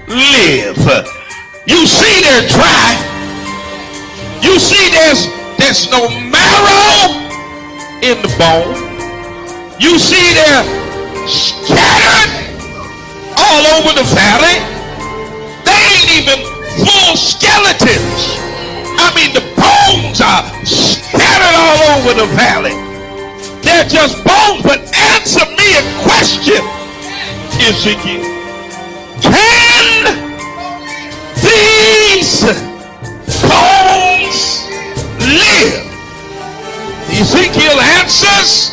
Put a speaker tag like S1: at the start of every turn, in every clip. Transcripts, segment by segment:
S1: live. You see they're dry. You see there's no marrow in the bone. You see they're scattered all over the valley. They ain't even full skeletons. I mean, the bones are scattered all over the valley. They're just bones. But answer me a question, Ezekiel. Can these bones live? Ezekiel answers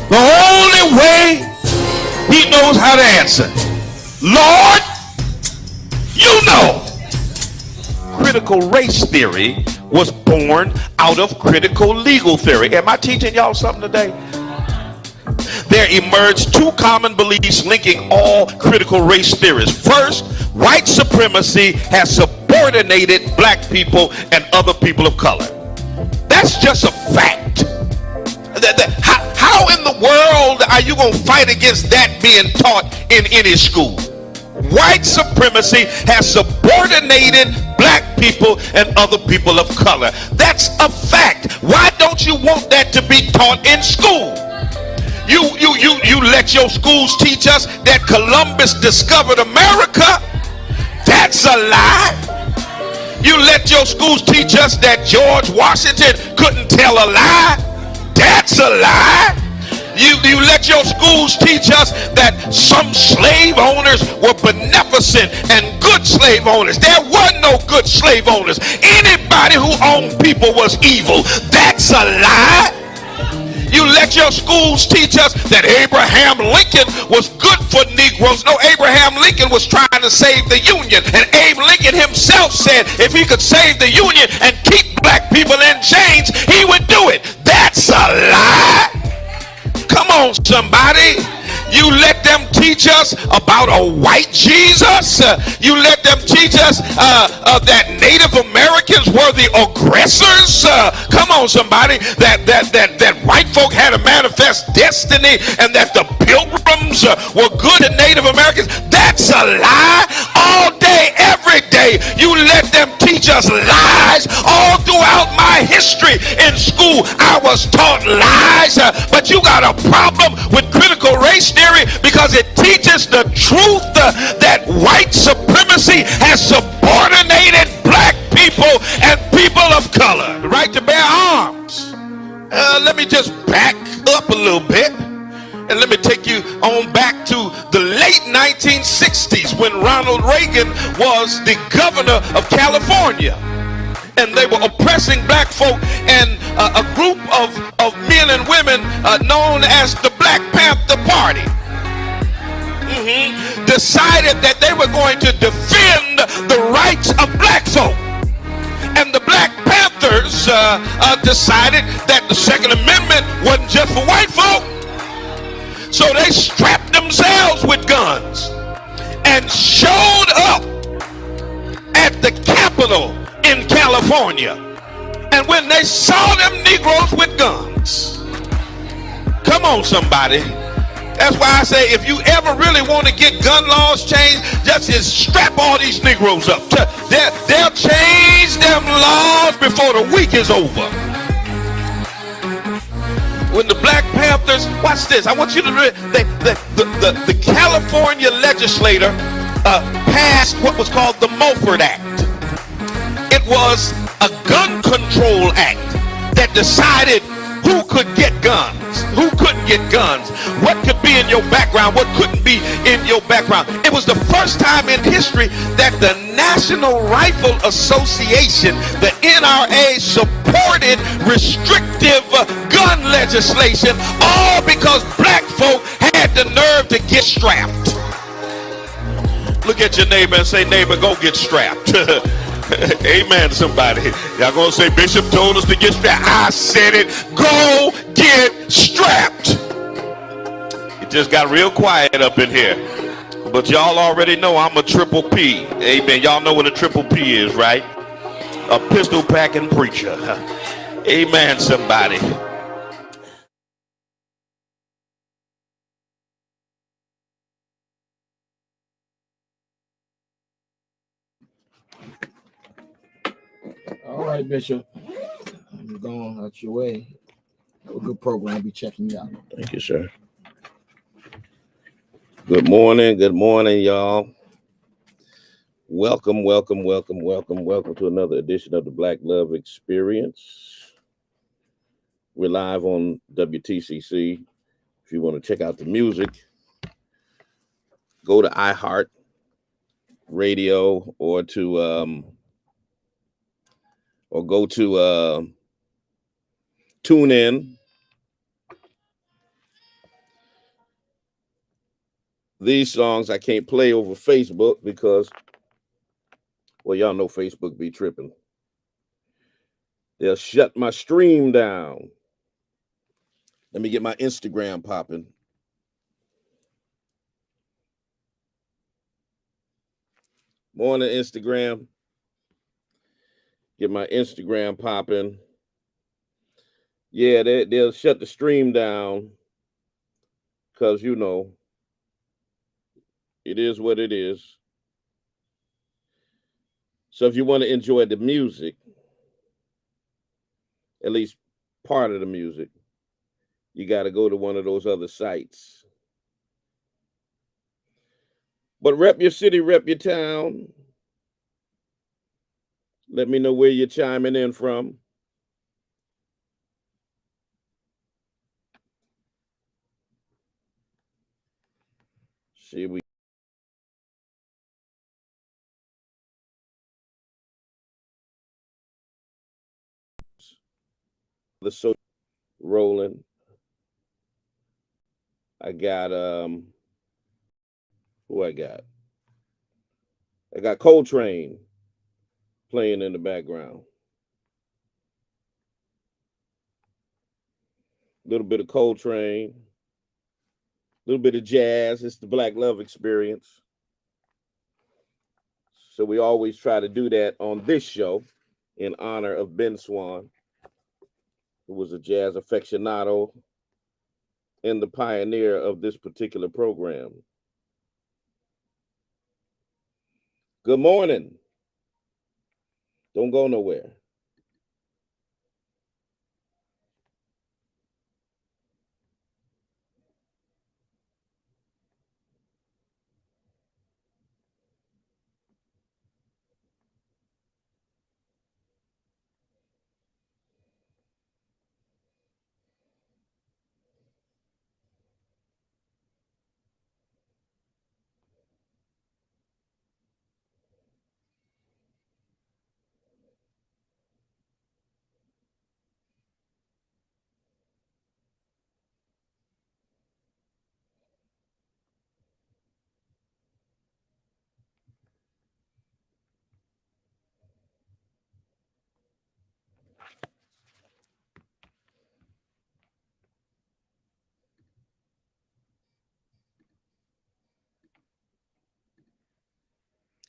S1: the only way he knows how to answer. Lord, you know. Critical race theory was born out of critical legal theory. Am I teaching y'all something today? There emerged two common beliefs linking all critical race theories. First, white supremacy has subordinated black people and other people of color. That's just a fact. How in the world are you going to fight against that being taught in any school? White supremacy has subordinated black people and other people of color. That's a fact. Why don't you want that to be taught in school? You let your schools teach us that Columbus discovered America. That's a lie. You let your schools teach us that George Washington couldn't tell a lie. That's a lie. You let your schools teach us that some slave owners were beneficent and good slave owners. There were no good slave owners. Anybody who owned people was evil. That's a lie. You let your schools teach us that Abraham Lincoln was good for Negroes. No, Abraham Lincoln was trying to save the Union. And Abe Lincoln himself said if he could save the Union and keep black people in chains, he would do it. That's a lie. Come on, somebody. You let them teach us about a white Jesus. You let them teach us that Native Americans were the aggressors. Come on, somebody. That white folk had a manifest destiny and that the pilgrims were good at Native Americans. That's a lie. All day, every day, you let them teach us lies. All throughout my history in school, I was taught lies. But you got a problem with critical race theory because it teaches the truth that white supremacy has subordinated black people and people of color. The right to bear arms. Let me just back up a little bit and let me take you on back to the late 1960s when Ronald Reagan was the governor of California. And they were oppressing black folk, and a group of men and women known as the Black Panther Party decided that they were going to defend the rights of black folk. And the Black Panthers decided that the Second Amendment wasn't just for white folk. So they strapped themselves with guns and showed up at the Capitol in California. And when they saw them Negroes with guns, come on, somebody. That's why I say if you ever really want to get gun laws changed, just strap all these Negroes up. They'll change them laws before the week is over. When the Black Panthers, watch this, I want you to read, the California legislator passed what was called the Mulford Act. It was a gun control act that decided who could get guns, who couldn't get guns, what could be in your background, what couldn't be in your background. It was the first time in history that the National Rifle Association, the NRA, supported restrictive gun legislation, all because black folk had the nerve to get strapped. Look at your neighbor and say, neighbor, go get strapped. Amen, somebody. Y'all gonna say Bishop told us to get strapped. I said it. Go get strapped. It just got real quiet up in here. But y'all already know I'm a triple P. Amen. Y'all know what a triple P is, right? A pistol packing preacher. Amen, somebody.
S2: right, Bishop. I'm going out your way. Have a good program. I'll be checking you out.
S1: Thank you, sir. Good morning, y'all. Welcome to another edition of the Black Love Experience. We're live on WTCC. If you want to check out the music, go to iHeart Radio or go to TuneIn. These songs I can't play over Facebook because, well, y'all know Facebook be tripping. They'll shut my stream down. Let me get my Instagram popping. Morning, Instagram. Get my Instagram popping. Yeah, they'll shut the stream down because, you know, it is what it is. So if you want to enjoy the music, at least part of the music, you got to go to one of those other sites. But rep your city, rep your town. Let me know where you're chiming in from. See, the social rolling. I got who I got? I got Coltrane playing in the background. A little bit of Coltrane, a little bit of jazz. It's the Black Love Experience. So we always try to do that on this show in honor of Ben Swan, who was a jazz aficionado and the pioneer of this particular program. Good morning. Don't go nowhere.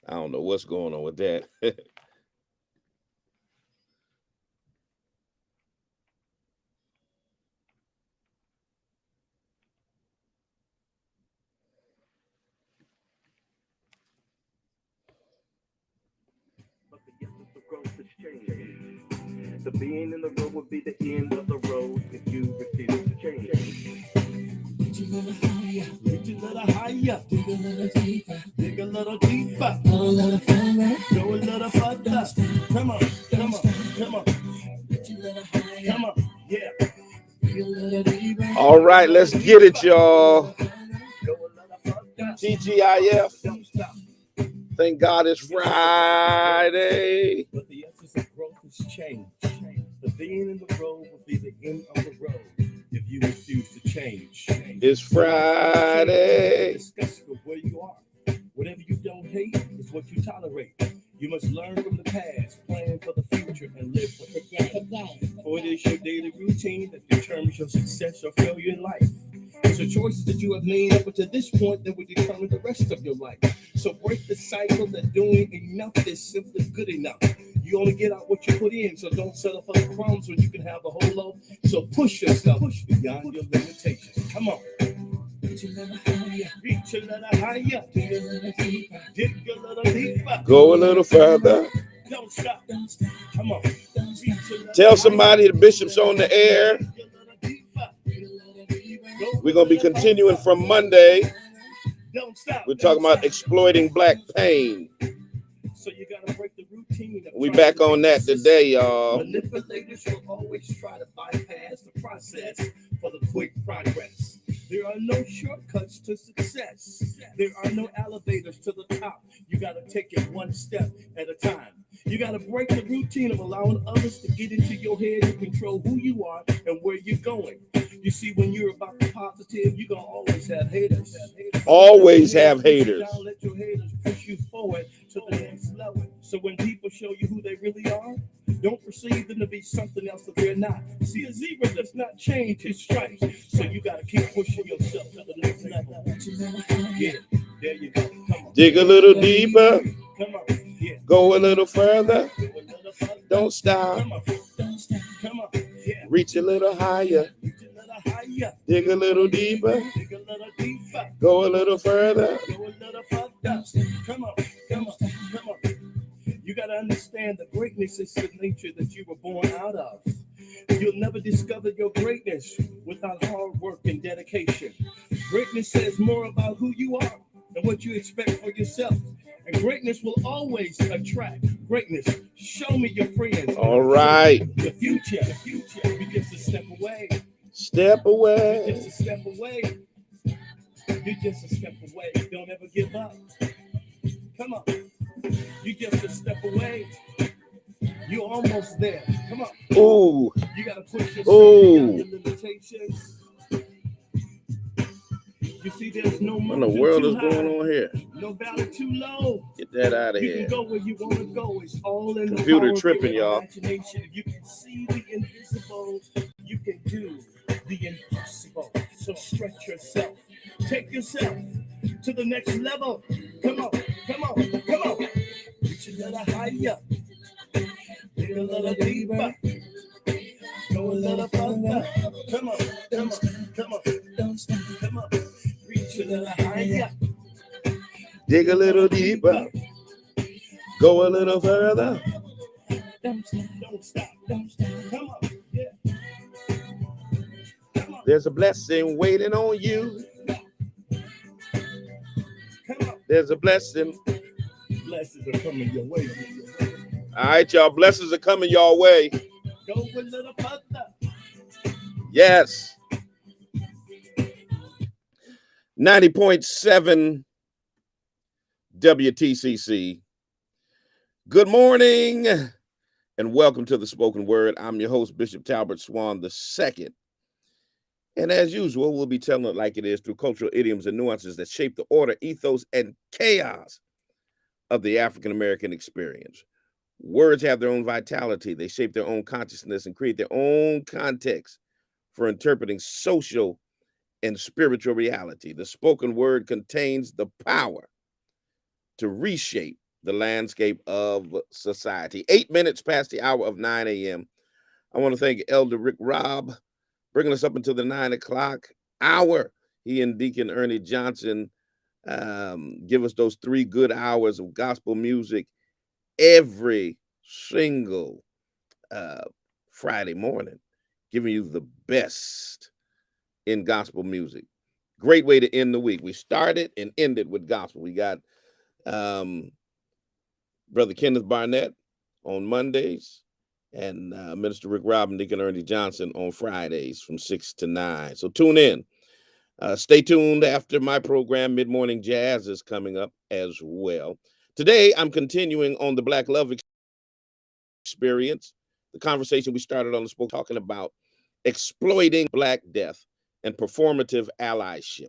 S1: I don't know what's going on with that.
S3: The being in the road would be the end of the road if you refuse to change. Reach a little higher, reach a little higher, dig a little deeper, dig a little deeper, go a little further, go a little further. Come on, come on, come on. Reach a little higher, come on, yeah. Dig a little deeper.
S1: All right, let's get it, y'all. TGIF. Thank God it's Friday.
S3: But the essence of growth is change. The being in the road will be the end of the road if you refuse to change.
S1: It's Friday.
S3: Disgusting with where you are. Whatever you don't hate is what you tolerate. You must learn from the past, plan for the future, and live for today. For it is your daily routine that determines your success or failure in life. It's the choices that you have made up until this point that will determine the rest of your life. So break the cycle that doing enough is simply good enough. You only get out what you put in, so don't settle for the crumbs when you can have the whole loaf. So push yourself beyond your limitations. Come on. Reach a little higher, reach a little higher, dig a little deeper, dig a little deeper,
S1: go a little further.
S3: Don't stop, come on.
S1: Tell somebody the bishop's on the air. We're going to be continuing from Monday. We're talking about exploiting black pain.
S3: So you gotta break the routine.
S1: We back on that today, y'all.
S3: Manipulators will always try to bypass the process for the quick progress. There are no shortcuts to success. There are no elevators to the top. You gotta take it one step at a time. You gotta break the routine of allowing others to get into your head and control who you are and where you're going. You see, when you're about the positive, you're gonna always have haters.
S1: Always have haters.
S3: Don't let your haters push you forward to the next level. So when people show you who they really are, don't perceive them to be something else that they're not. See, a zebra does not change his stripes. So you gotta keep pushing yourself to the next level. Yeah, there you go. Come on.
S1: Dig a little deeper.
S3: Come on. Yeah.
S1: Go a little further.
S3: Go a little further.
S1: Don't stop.
S3: Come on. Don't stop. Come on. Yeah.
S1: Reach a little higher.
S3: Reach a little higher.
S1: Dig a little deeper.
S3: Dig a little deeper.
S1: Go a little further.
S3: Go a little further. Come on. Come on. Come on. You got to understand the greatness is the nature that you were born out of. You'll never discover your greatness without hard work and dedication. Greatness says more about who you are than what you expect for yourself. And greatness will always attract greatness. Show me your friends.
S1: All right.
S3: The future. You're just a step away.
S1: Step
S3: You're
S1: away.
S3: just a step away. You're just a step away. Don't ever give up. Come on. You're just a step away. You're almost there. Come on.
S1: Ooh.
S3: You gotta push yourself
S1: Ooh.
S3: beyond your limitations. You see, there's no
S1: What in the
S3: mountain
S1: world
S3: too
S1: is
S3: high,
S1: going on here?
S3: no valley too low.
S1: Get that out of
S3: You
S1: here.
S3: can go where you want to go. It's all in
S1: Computer
S3: the power
S1: tripping,
S3: of your
S1: y'all.
S3: imagination. You can see the invisible. You can do the impossible. So stretch yourself. Take yourself to the next level. Come on, come on, come on. Reach a little higher. Dig a little deeper. Go a little further. Come on, come on, come on. Don't stop, come on. Reach a little higher.
S1: Dig a little deeper. Go a little further.
S3: Don't stop, don't stop. Come on, yeah. Come on,
S1: There's a blessing waiting on you.
S3: come on.
S1: There's a blessing.
S3: Blessings are coming your way.
S1: All right, y'all. Blessings are coming your way.
S3: Go a little further.
S1: Yes. 90.7 WTCC. Good morning and welcome to the Spoken Word. I'm your host, Bishop Talbert Swan II. And as usual, we'll be telling it like it is through cultural idioms and nuances that shape the order, ethos, and chaos of the African-American experience. Words have their own vitality. They shape their own consciousness and create their own context for interpreting social and spiritual reality. The spoken word contains the power to reshape the landscape of society. 8 minutes past the hour of 9 a.m. I want to thank Elder Rick Robb bringing us up until the 9 o'clock hour. He and Deacon Ernie Johnson give us those 3 good hours of gospel music every single Friday morning, giving you the best in gospel music. Great way to end the week. We started and ended with gospel. We got Brother Kenneth Barnett on Mondays and Minister Rick Robb and Deacon Ernie Johnson on Fridays from 6 to 9. So tune in. Stay tuned after my program. Mid-Morning Jazz is coming up as well. Today, I'm continuing on the Black Love Experience, the conversation we started on the spoke talking about exploiting Black death and performative allyship.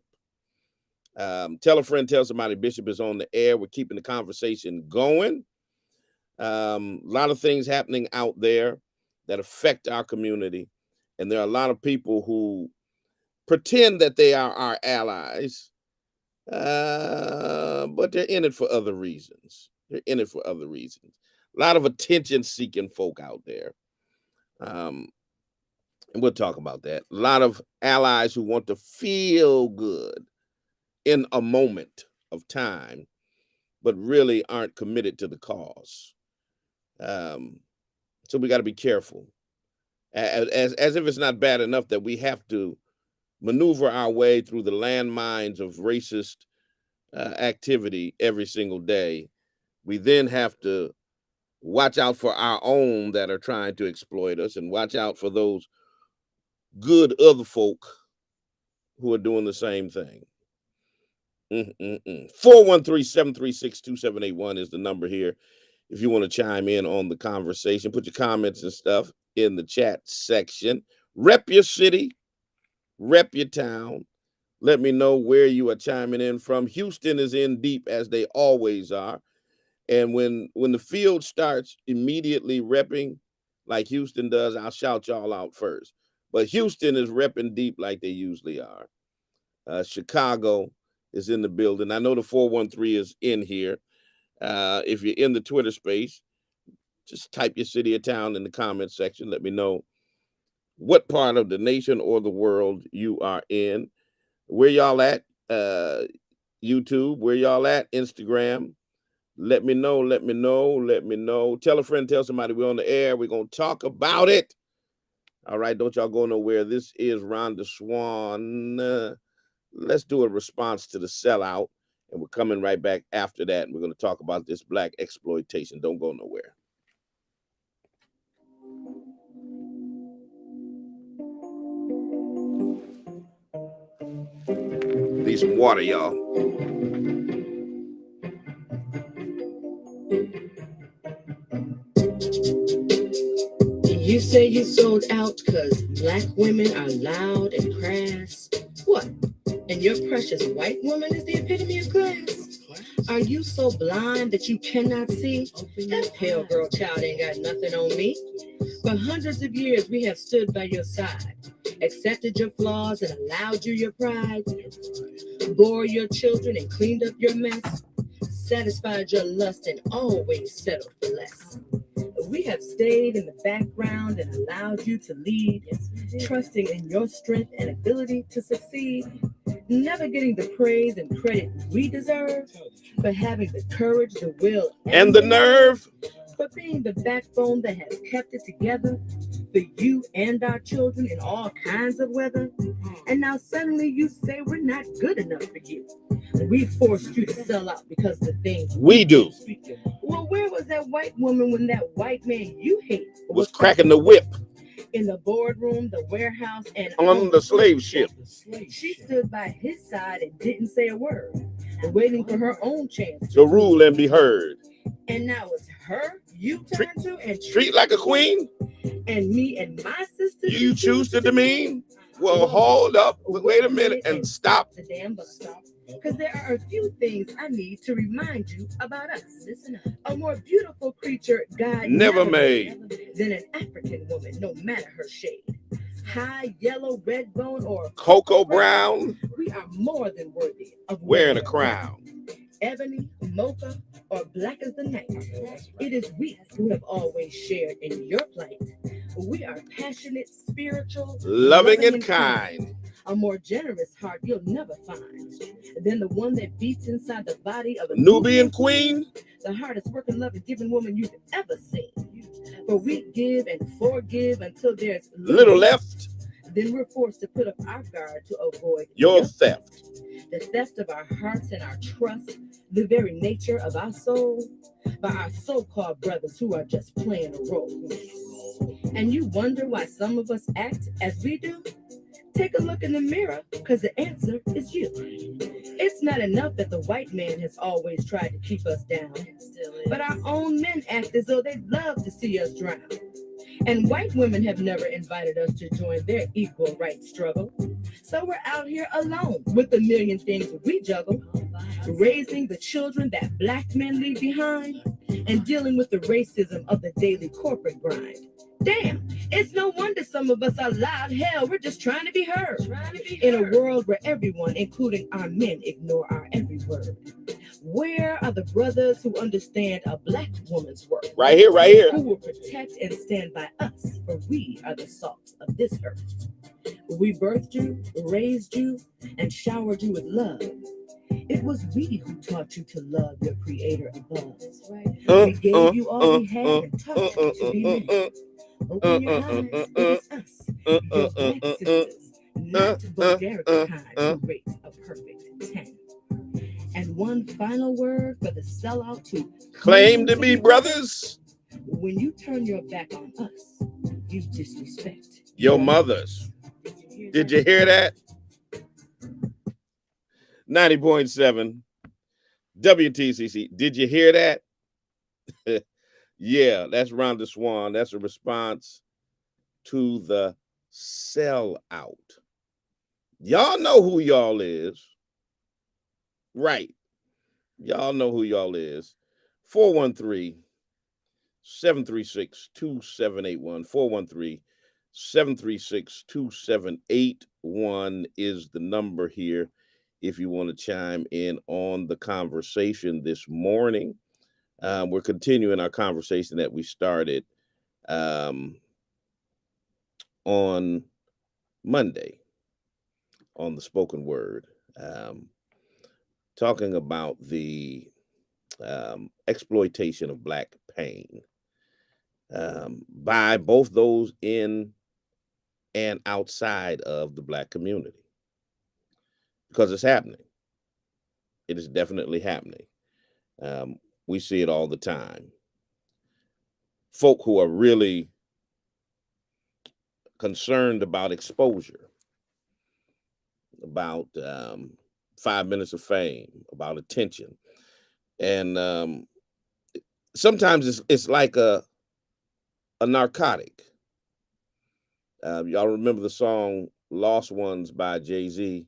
S1: Tell a friend, tell somebody. Bishop is on the air. We're keeping the conversation going. A lot of things happening out there that affect our community. And there are a lot of people who pretend that they are our allies, but they're in it for other reasons. They're in it for other reasons. A lot of attention-seeking folk out there. And we'll talk about that. A lot of allies who want to feel good in a moment of time, but really aren't committed to the cause. So we got to be careful. As if it's not bad enough that we have to maneuver our way through the landmines of racist activity every single day, we then have to watch out for our own that are trying to exploit us, and watch out for those good other folk who are doing the same thing. 413-736-2781 is the number here. If you want to chime in on the conversation, put your comments and stuff in the chat section. Rep your city, rep your town. Let me know where you are chiming in from. Houston is in deep, as they always are. And when the field starts immediately repping like Houston does, I'll shout y'all out first. But Houston is repping deep like they usually are. Chicago is in the building. I know the 413 is in here. If you're in the Twitter space, just type your city or town in the comment section. Let me know what part of the nation or the world you are in. Where y'all at? YouTube. Where y'all at? Instagram. Let me know. Let me know. Let me know. Tell a friend, tell somebody we're on the air. We're going to talk about it. All right. Don't y'all go nowhere. This is Rhonda Swan. Let's do a response to the sellout. And we're coming right back after that. And we're going to talk about this black exploitation. Don't go nowhere. Need some water, y'all.
S4: You say you sold out because black women are loud and crass. What? And your precious white woman is the epitome of class? Are you so blind that you cannot see? That pale girl child ain't got nothing on me. For hundreds of years we have stood by your side, accepted your flaws and allowed you your pride, bore your children and cleaned up your mess, satisfied your lust and always settled for less. We have stayed in the background and allowed you to lead, trusting in your strength and ability to succeed, never getting the praise and credit we deserve, but having the courage, the will,
S1: and the nerve,
S4: for being the backbone that has kept it together for you and our children in all kinds of weather. And now suddenly you say we're not good enough for you. We forced you to sell out because of the things
S1: we do.
S4: Well, where was that white woman when that white man you hate
S1: was cracking the whip
S4: in the boardroom, the warehouse, and
S1: on the slave ship?
S4: She stood by his side and didn't say a word, waiting for her own chance
S1: to rule and be heard.
S4: And now it's her you turn to and
S1: treat like a queen,
S4: and me and my sister
S1: you choose to demean. Well, hold up, wait a minute, and stop
S4: the damn bus stop. Because there are a few things I need to remind you about us. Listen up. A more beautiful creature God
S1: never made
S4: than an African woman, no matter her shade. High, yellow, red bone, or
S1: cocoa brown,
S4: we are more than worthy of
S1: wearing a crown.
S4: Ebony, mocha, or black as the night. It is we who have always shared in your plight. We are passionate, spiritual,
S1: loving and kind.
S4: A more generous heart you'll never find than the one that beats inside the body of a
S1: Nubian queen,
S4: the hardest working, loving, giving woman you've ever seen. For we give and forgive until there's
S1: little left.
S4: Then we're forced to put up our guard to avoid
S1: your theft.
S4: The theft of our hearts and our trust, the very nature of our soul, by our so-called brothers who are just playing a role. And you wonder why some of us act as we do? Take a look in the mirror, because the answer is you. It's not enough that the white man has always tried to keep us down, but our own men act as though they'd love to see us drown. And white women have never invited us to join their equal rights struggle. So we're out here alone with a million things we juggle, raising the children that black men leave behind, and dealing with the racism of the daily corporate grind. Damn, it's no wonder some of us are loud. Hell, we're just trying to be heard. In a world where everyone, including our men, ignore our every word. Where are the brothers who understand a black woman's work?
S1: Right here, right here.
S4: Who will protect and stand by us, for we are the salt of this earth. We birthed you, raised you, and showered you with love. It was we who taught you to love your creator above. We gave you all we had and taught you to be men. Open your eyes, it is us, your black sisters, not Bo-Derek's kind, who rate a perfect 10. And one final word for the sellout to
S1: Claim to be brothers.
S4: When you turn your back on us, you disrespect
S1: Your mothers. Did you hear that? 90.7 WTCC. Did you hear that? Yeah, that's Rhonda Swan. That's a response to the sellout. Y'all know who y'all is. Right. Y'all know who y'all is. 413-736-2781. 413-736-2781 is the number here if you want to chime in on the conversation this morning. We're continuing our conversation that we started on Monday on the spoken word, talking about the exploitation of Black pain by both those in and outside of the Black community, because it's happening. It is definitely happening. We see it all the time. Folk who are really concerned about exposure, about 5 minutes of fame, about attention. And sometimes it's like a narcotic. Y'all remember the song Lost Ones by Jay-Z?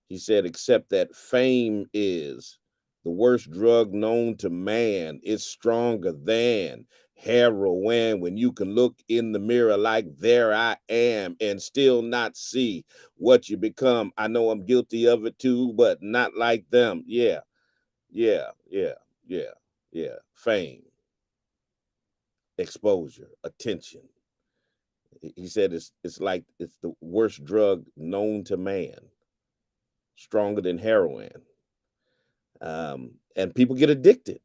S1: He said, except that fame is the worst drug known to man. It's stronger than heroin when you can look in the mirror like there I am and still not see what you become. I know I'm guilty of it too, but not like them. Yeah. Fame, exposure, attention. He said it's like it's the worst drug known to man, stronger than heroin. And people get addicted,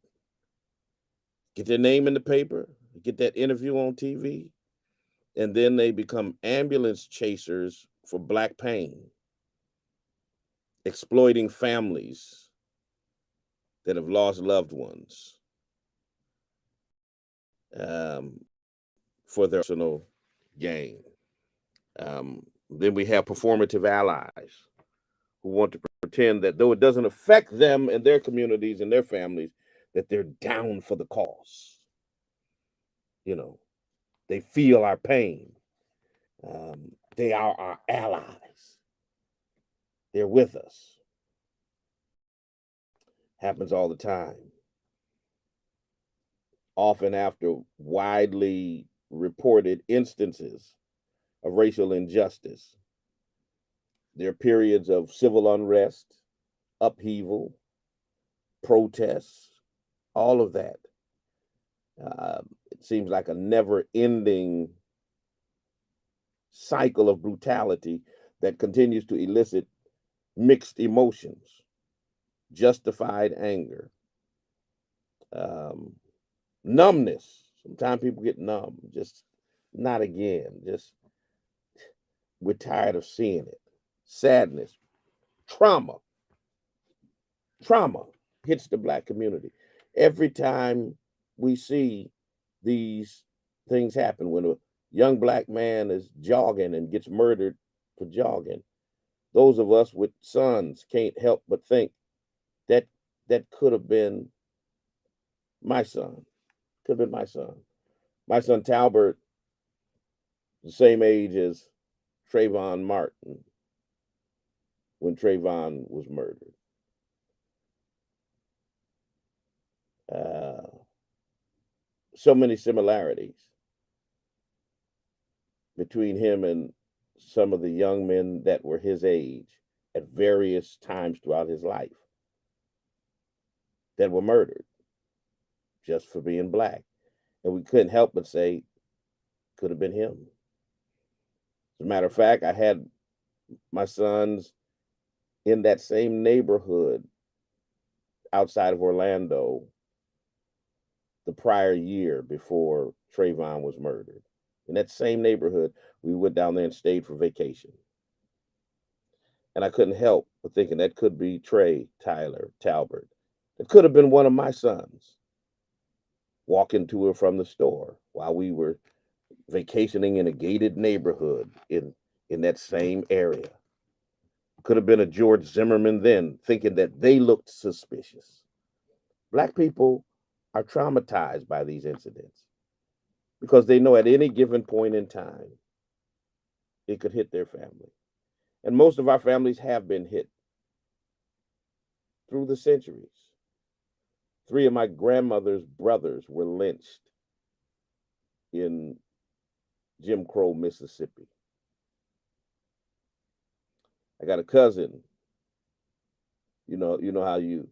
S1: get their name in the paper, get that interview on TV, and then they become ambulance chasers for Black pain, exploiting families that have lost loved ones for their personal gain. Then we have performative allies who want to pretend that though it doesn't affect them and their communities and their families, that they're down for the cause. You know, they feel our pain. They are our allies. They're with us. Happens all the time. Often after widely reported instances of racial injustice. There are periods of civil unrest, upheaval, protests, all of that. It seems like a never-ending cycle of brutality that continues to elicit mixed emotions, justified anger, numbness. Sometimes people get numb, just not again, just we're tired of seeing it. Sadness, trauma hits the Black community. Every time we see these things happen, when a young Black man is jogging and gets murdered for jogging, those of us with sons can't help but think that that could have been my son. Could have been my son. My son Talbert, the same age as Trayvon Martin when Trayvon was murdered. So many similarities between him and some of the young men that were his age at various times throughout his life that were murdered just for being Black. And we couldn't help but say, could have been him. As a matter of fact, I had my sons in that same neighborhood
S5: outside of Orlando the prior year before Trayvon was murdered. In that same neighborhood, we went down there and stayed for vacation. And I couldn't help but thinking that could be Trey, Tyler, Talbert. It could have been one of my sons walking to or from the store while we were vacationing in a gated neighborhood in that same area. Could have been a George Zimmerman then, thinking that they looked suspicious. Black people are traumatized by these incidents because they know at any given point in time, it could hit their family. And most of our families have been hit through the centuries. 3 of my grandmother's brothers were lynched in Jim Crow, Mississippi. I got a cousin. You know how you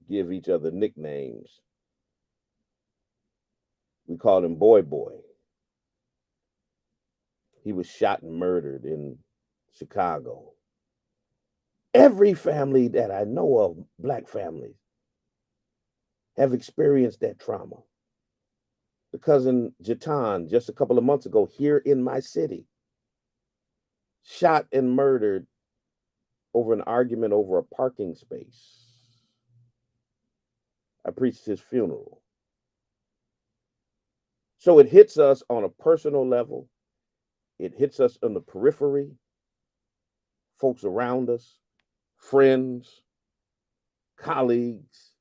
S5: give each other nicknames. We called him Boy Boy. He was shot and murdered in Chicago. Every family that I know of, Black families, have experienced that trauma. The cousin Jatan, just a couple of months ago, here in my city, shot and murdered over an argument over a parking space. I preached his funeral. So it hits us on a personal level. It hits us on the periphery, folks around us, friends, colleagues,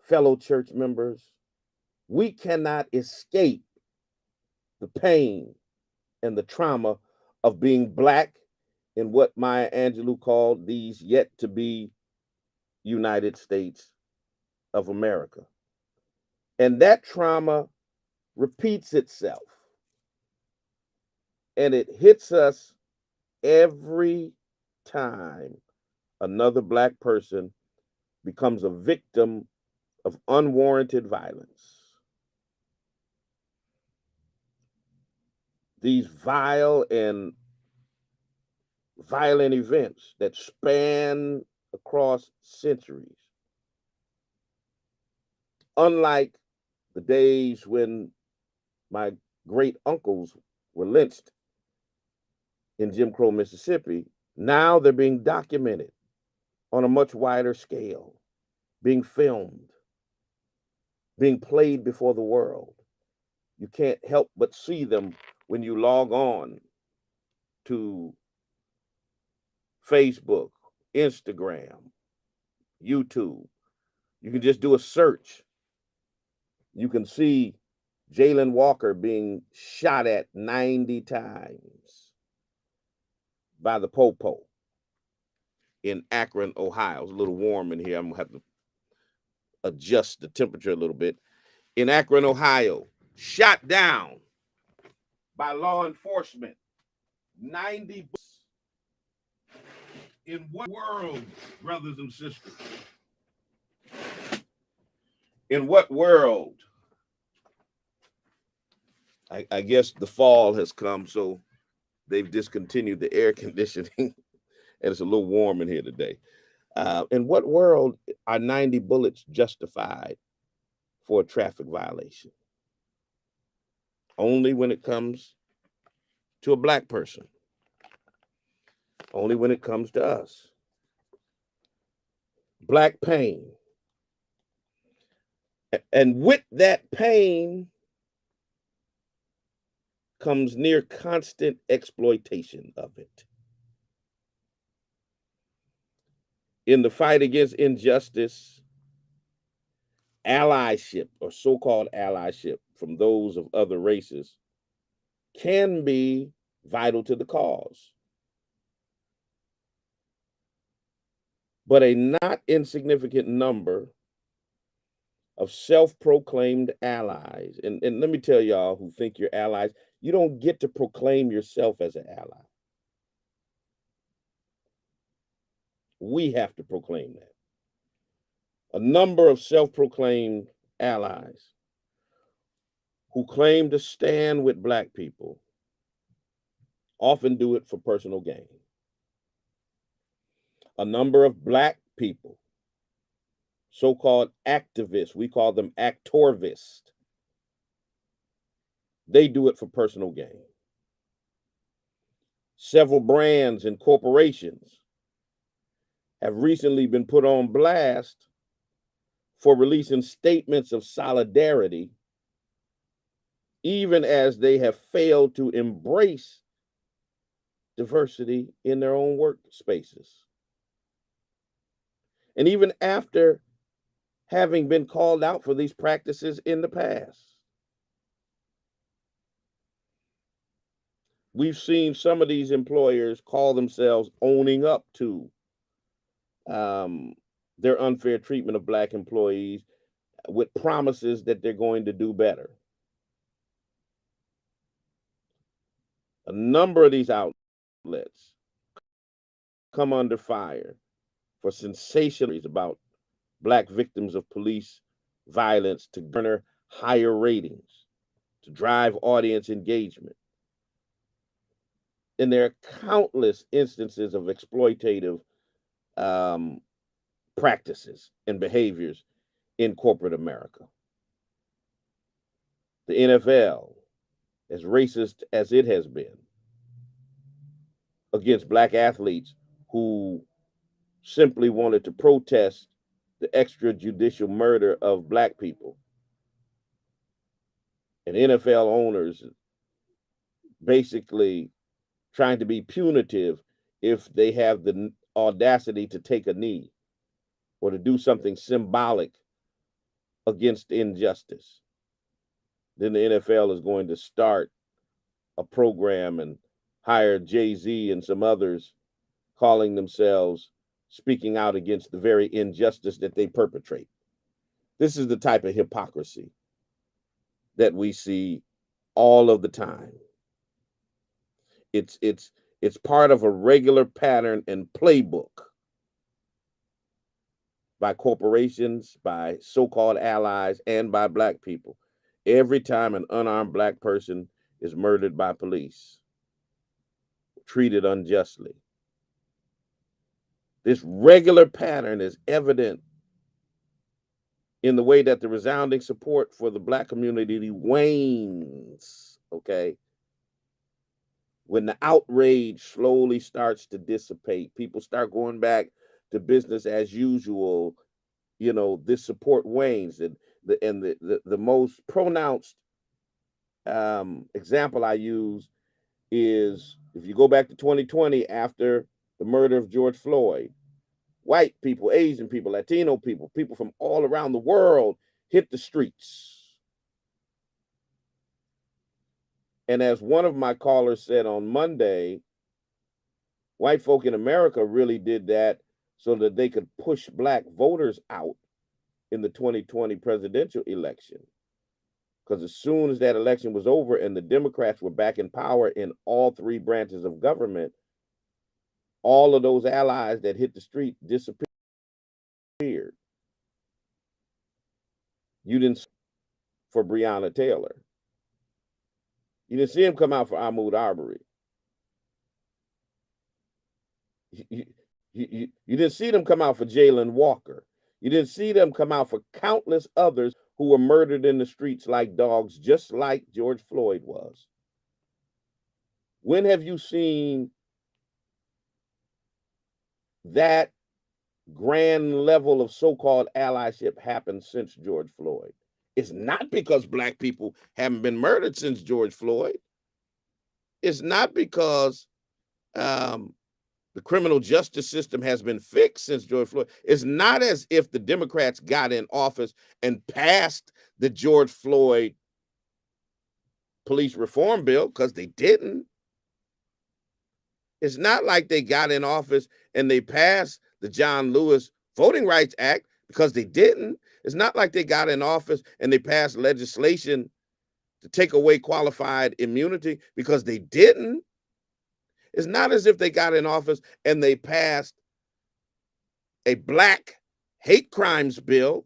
S5: fellow church members. We cannot escape the pain and the trauma of being Black in what Maya Angelou called these yet to be United States of America. And that trauma repeats itself. And it hits us every time another Black person becomes a victim of unwarranted violence. These vile and violent events that span across centuries. Unlike the days when my great uncles were lynched in Jim Crow, Mississippi, now they're being documented on a much wider scale, being filmed, being played before the world. You can't help but see them when you log on to Facebook, Instagram, YouTube. You can just do a search. You can see Jalen Walker being shot at 90 times by the Popo in Akron, Ohio. It's a little warm in here. I'm gonna have to adjust the temperature a little bit. In Akron, Ohio, shot down by law enforcement. 90 bullets. In what world, brothers and sisters? In what world? I guess the fall has come, so they've discontinued the air conditioning, and it's a little warm in here today. In what world are 90 bullets justified for a traffic violation? Only when it comes to a Black person. Only when it comes to us. Black pain. And with that pain comes near constant exploitation of it. In the fight against injustice, allyship or so-called allyship from those of other races can be vital to the cause. But a not insignificant number of self-proclaimed allies, and let me tell y'all who think you're allies, you don't get to proclaim yourself as an ally. We have to proclaim that. A number of self-proclaimed allies who claim to stand with Black people often do it for personal gain. A number of Black people so-called activists, we call them actorvists. They do it for personal gain. Several brands and corporations have recently been put on blast for releasing statements of solidarity, even as they have failed to embrace diversity in their own workspaces. And even after having been called out for these practices in the past, we've seen some of these employers call themselves owning up to their unfair treatment of Black employees with promises that they're going to do better. A number of these outlets come under fire for sensationalism about Black victims of police violence to garner higher ratings, to drive audience engagement. And there are countless instances of exploitative practices and behaviors in corporate America. The NFL, as racist as it has been against Black athletes who simply wanted to protest the extrajudicial murder of Black people, and NFL owners basically trying to be punitive if they have the audacity to take a knee or to do something symbolic against injustice. Then the NFL is going to start a program and hire Jay-Z and some others calling themselves speaking out against the very injustice that they perpetrate. This is the type of hypocrisy that we see all of the time. It's part of a regular pattern and playbook by corporations, by so-called allies, and by Black people. Every time an unarmed Black person is murdered by police, treated unjustly, this regular pattern is evident in the way that the resounding support for the Black community wanes, okay? When the outrage slowly starts to dissipate, people start going back to business as usual, you know, this support wanes. And the most pronounced example I use is if you go back to 2020 after the murder of George Floyd, white people, Asian people, Latino people, people from all around the world hit the streets. And as one of my callers said on Monday, white folk in America really did that so that they could push Black voters out in the 2020 presidential election. Because as soon as that election was over and the Democrats were back in power in all three branches of government, all of those allies that hit the street disappeared. You didn't see for Breonna Taylor. You didn't see him come out for Ahmaud Arbery. You didn't see them come out for Jalen Walker. You didn't see them come out for countless others who were murdered in the streets like dogs, just like George Floyd was. When have you seen that grand level of so-called allyship happen since George Floyd? It's not because Black people haven't been murdered since George Floyd. It's not because the criminal justice system has been fixed since George Floyd. It's not as if the Democrats got in office and passed the George Floyd police reform bill, because they didn't. It's not like they got in office and they passed the John Lewis Voting Rights Act, because they didn't. It's not like they got in office and they passed legislation to take away qualified immunity, because they didn't. It's not as if they got in office and they passed a Black hate crimes bill,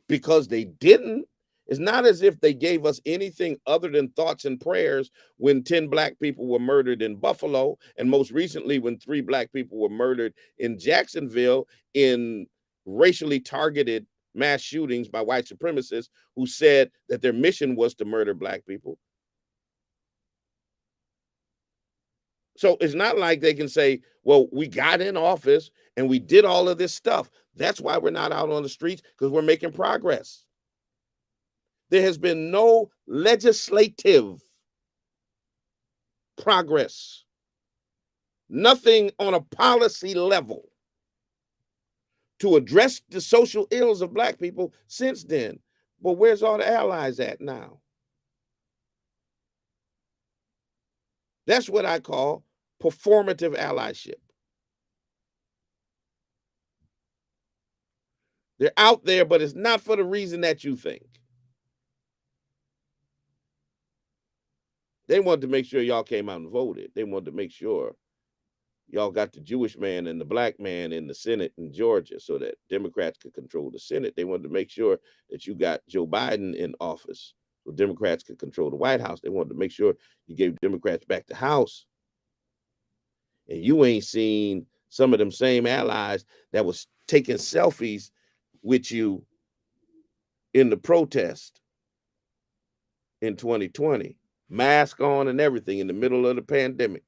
S5: because they didn't. It's not as if they gave us anything other than thoughts and prayers when 10 Black people were murdered in Buffalo, and most recently when 3 Black people were murdered in Jacksonville in racially targeted mass shootings by white supremacists who said that their mission was to murder black people. So it's not like they can say, well, we got in office and we did all of this stuff. That's why we're not out on the streets, because we're making progress. There has been no legislative progress, nothing on a policy level to address the social ills of black people since then. But where's all the allies at now? That's what I call performative allyship. They're out there, but it's not for the reason that you think. They wanted to make sure y'all came out and voted. They wanted to make sure y'all got the Jewish man and the black man in the Senate in Georgia so that Democrats could control the Senate. They wanted to make sure that you got Joe Biden in office so Democrats could control the White House. They wanted to make sure you gave Democrats back the House. And you ain't seen some of them same allies that was taking selfies with you in the protest in 2020, mask on and everything in the middle of the pandemic.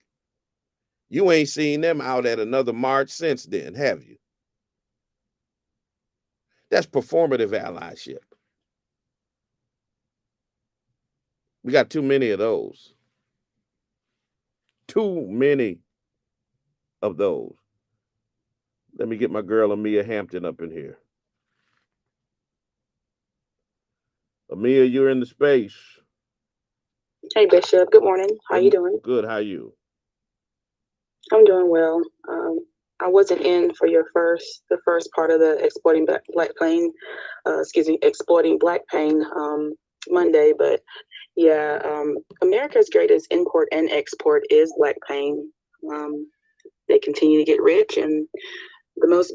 S5: You ain't seen them out at another march since then, have you? That's performative allyship. We got too many of those. Too many of those. Let me get my girl Amia Hampton up in here. Amia, you're in the space.
S6: Hey Bishop, good morning. How you doing?
S5: Good, how you?
S6: I'm doing well. I wasn't in for the first part of the exploiting black pain Monday, but yeah, America's greatest import and export is black pain. They continue to get rich, and the most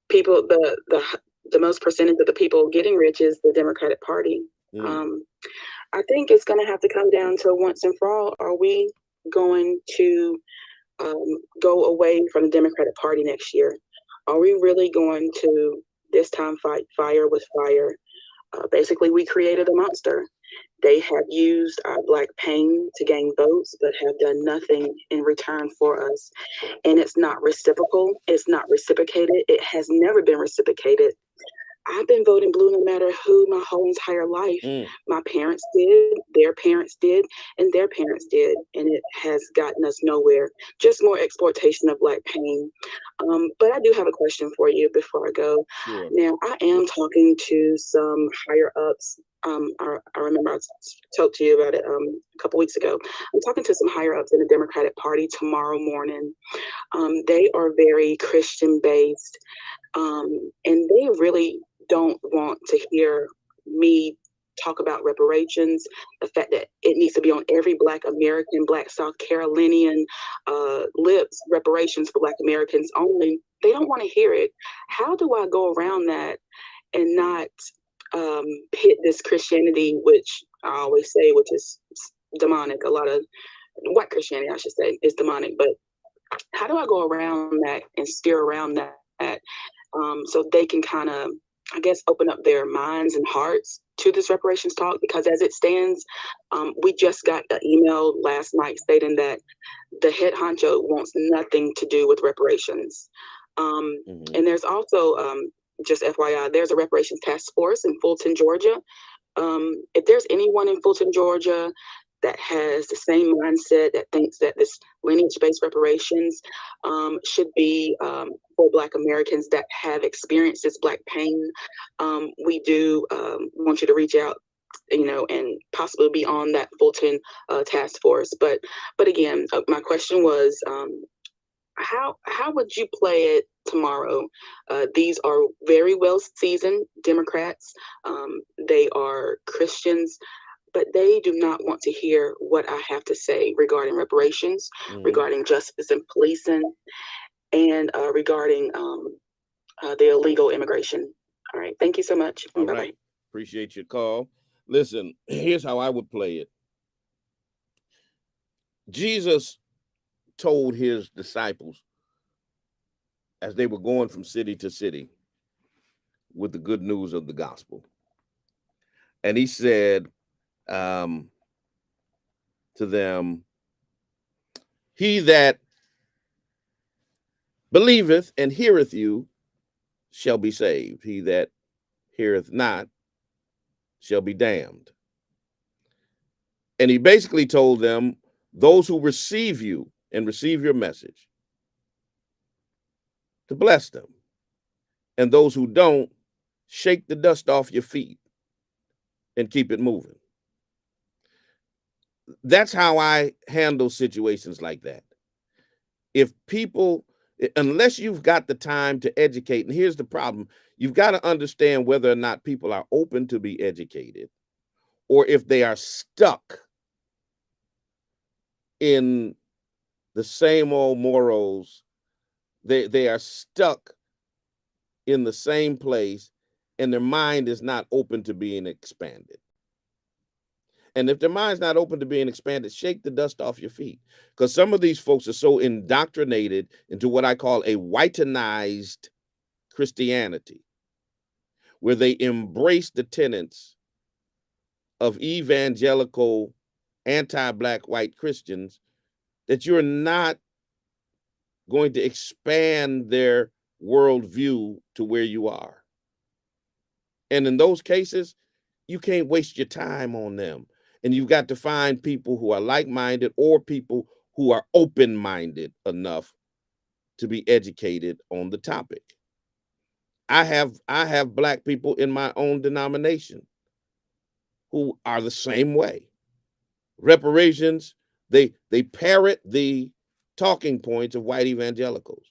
S6: people, the most percentage of the people getting rich is the Democratic Party. I think it's going to have to come down to once and for all: are we going to go away from the Democratic Party next year? Are we really going to this time fight fire with fire? Basically, we created a monster. They have used our black pain to gain votes, but have done nothing in return for us. And it's not reciprocal. It's not reciprocated. It has never been reciprocated. I've been voting blue no matter who my whole entire life. My parents did, their parents did, and their parents did. And it has gotten us nowhere. Just more exploitation of black pain. But I do have a question for you before I go.
S5: Sure.
S6: Now, I am talking to some higher ups. I remember I talked to you about it a couple weeks ago. I'm talking to some higher ups in the Democratic Party tomorrow morning. They are very Christian based. And they really don't want to hear me talk about reparations, the fact that it needs to be on every Black American, Black South Carolinian lips, reparations for Black Americans only. They don't want to hear it. How do I go around that and not pit this Christianity, which I always say, which is demonic? A lot of white Christianity, I should say, is demonic. But how do I go around that and steer around that so they can kind of, I guess, open up their minds and hearts to this reparations talk? Because as it stands, we just got an email last night stating that the head honcho wants nothing to do with reparations. And there's also, just FYI, there's a reparations task force in Fulton, Georgia. If there's anyone in Fulton, Georgia that has the same mindset, that thinks that this lineage-based reparations should be for Black Americans that have experienced this Black pain, we do want you to reach out, and possibly be on that Fulton task force. But again, my question was, how would you play it tomorrow? These are very well-seasoned Democrats. They are Christians, but they do not want to hear what I have to say regarding reparations, regarding justice and policing, and regarding the illegal immigration. All right. Thank you so much.
S5: All
S6: Bye-bye.
S5: right. Appreciate your call. Listen, here's how I would play it. Jesus told his disciples as they were going from city to city, with the good news of the gospel. And he said to them, he that believeth and heareth you shall be saved. He that heareth not shall be damned. And he basically told them, those who receive you and receive your message, to bless them. And those who don't, shake the dust off your feet and keep it moving. That's how I handle situations like that. If people, unless you've got the time to educate, and here's the problem, you've got to understand whether or not people are open to be educated, or if they are stuck in the same old morals. They are stuck in the same place, and their mind is not open to being expanded. And if their mind's not open to being expanded, shake the dust off your feet. Because some of these folks are so indoctrinated into what I call a whitenized Christianity, where they embrace the tenets of evangelical, anti-black white Christians, that you're not going to expand their worldview to where you are. And in those cases, you can't waste your time on them. And you've got to find people who are like-minded, or people who are open-minded enough to be educated on the topic. I have black people in my own denomination who are the same way. Reparations, they parrot the talking points of white evangelicals.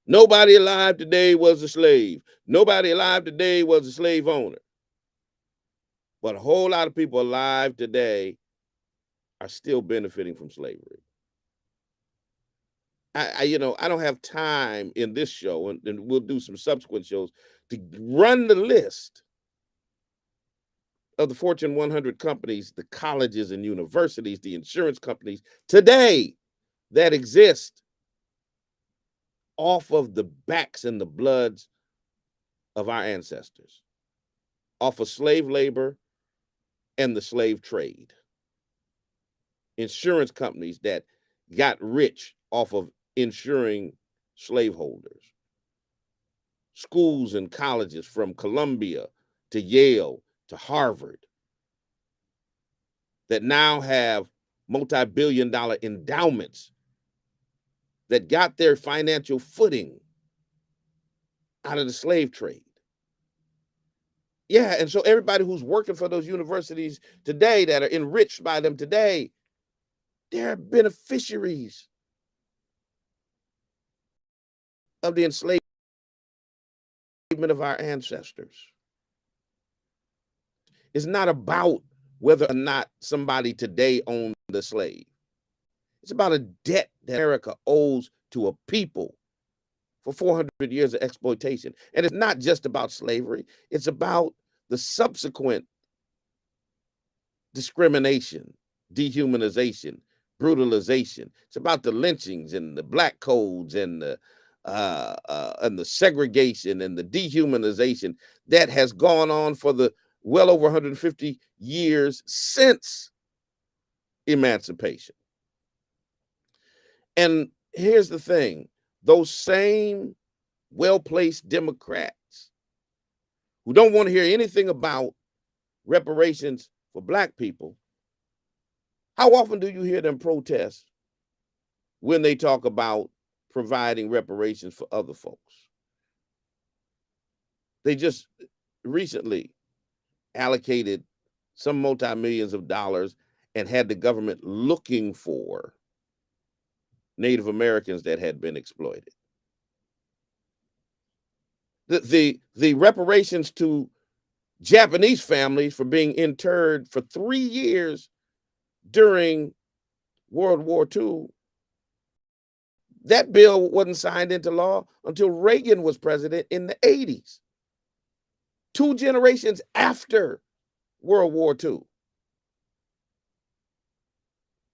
S5: Nobody alive today was a slave. Nobody alive today was a slave owner. But a whole lot of people alive today are still benefiting from slavery. I don't have time in this show, and we'll do some subsequent shows, to run the list of the Fortune 100 companies, the colleges and universities, the insurance companies today that exist off of the backs and the bloods of our ancestors, off of slave labor and the slave trade. Insurance companies that got rich off of insuring slaveholders. Schools and colleges from Columbia to Yale to Harvard that now have multi-billion-dollar endowments that got their financial footing out of the slave trade. Yeah, and so everybody who's working for those universities today, that are enriched by them today, they're beneficiaries of the enslavement of our ancestors. It's not about whether or not somebody today owned the slave. It's about a debt that America owes to a people for 400 years of exploitation. And it's not just about slavery. It's about the subsequent discrimination, dehumanization, brutalization. It's about the lynchings and the black codes and the segregation and the dehumanization that has gone on for the well over 150 years since emancipation. And here's the thing, those same well-placed Democrats who don't want to hear anything about reparations for black people, how often do you hear them protest when they talk about providing reparations for other folks? They just recently allocated some multi-millions of dollars and had the government looking for Native Americans that had been exploited. The reparations to Japanese families for being interred for 3 years during World War II, that bill wasn't signed into law until Reagan was president in the 80s. 2 generations after World War II.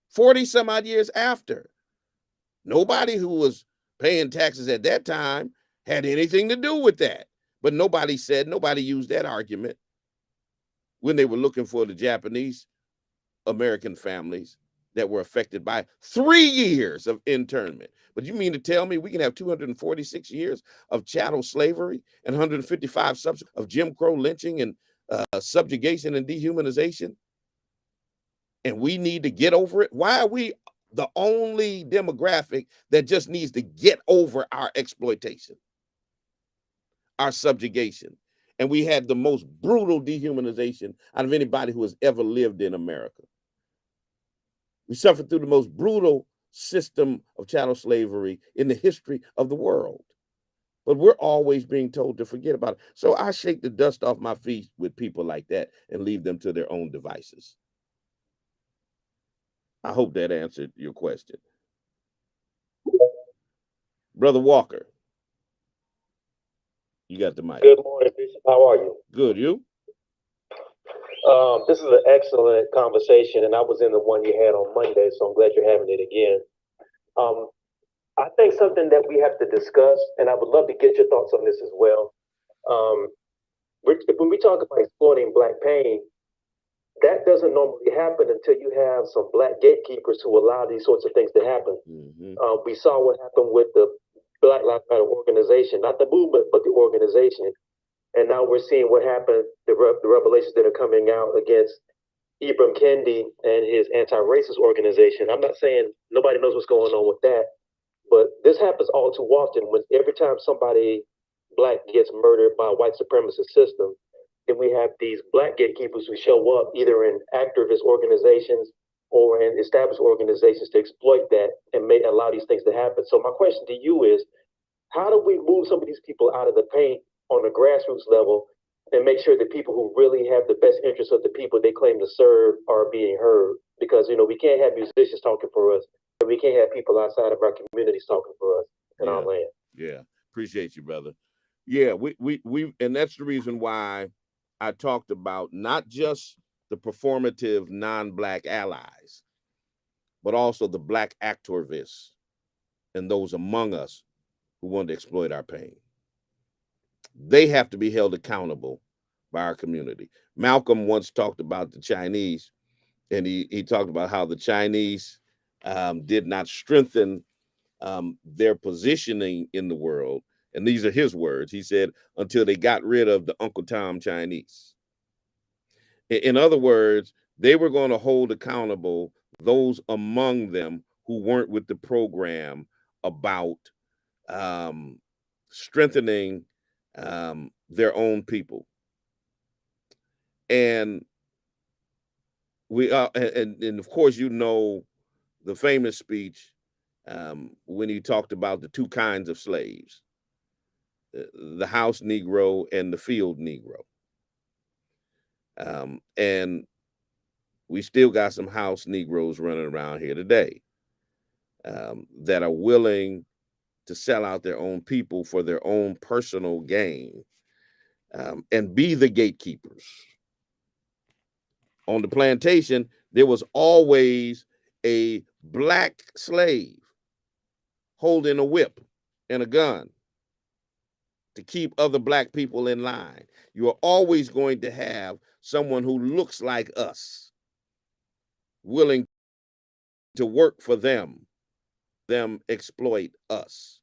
S5: 40 some odd years after. Nobody who was paying taxes at that time had anything to do with that. But nobody used that argument when they were looking for the Japanese American families that were affected by 3 years of internment. But you mean to tell me we can have 246 years of chattel slavery and 155 of Jim Crow lynching and subjugation and dehumanization? And we need to get over it? Why are we the only demographic that just needs to get over our exploitation, our subjugation? And we had the most brutal dehumanization out of anybody who has ever lived in America. We suffered through the most brutal system of chattel slavery in the history of the world. But we're always being told to forget about it. So I shake the dust off my feet with people like that and leave them to their own devices. I hope that answered your question. Brother Walker, you got the mic.
S7: Good morning, Bishop. How are you?
S5: Good, you?
S7: This is an excellent conversation, and I was in the one you had on Monday, so I'm glad you're having it again. I think something that we have to discuss, and I would love to get your thoughts on this as well. When we talk about exploiting Black pain, that doesn't normally happen until you have some Black gatekeepers who allow these sorts of things to happen.
S5: Mm-hmm.
S7: We saw what happened with the Black Lives Matter organization, not the movement, but the organization. And now we're seeing what happened, the revelations that are coming out against Ibram Kendi and his anti-racist organization. I'm not saying nobody knows what's going on with that, but this happens all too often. When every time somebody Black gets murdered by a white supremacist system, then we have these Black gatekeepers who show up either in activist organizations or in established organizations to exploit that and may allow these things to happen. So my question to you is, how do we move some of these people out of the paint on the grassroots level and make sure that people who really have the best interests of the people they claim to serve are being heard? Because, we can't have musicians talking for us, and we can't have people outside of our communities talking for us in our land.
S5: Yeah, appreciate you, brother. Yeah, we and that's the reason why I talked about not just the performative non-Black allies, but also the Black activists and those among us who want to exploit our pain. They have to be held accountable by our community. Malcolm once talked about the Chinese, and he talked about how the Chinese did not strengthen their positioning in the world. And these are his words. He said, until they got rid of the Uncle Tom Chinese. In other words, they were going to hold accountable those among them who weren't with the program about strengthening their own people. And we and of course, the famous speech when he talked about the two kinds of slaves, the house Negro and the field Negro. And we still got some house Negroes running around here today that are willing to sell out their own people for their own personal gain and be the gatekeepers. On the plantation, there was always a Black slave holding a whip and a gun to keep other Black people in line. You are always going to have someone who looks like us willing to work for them exploit us.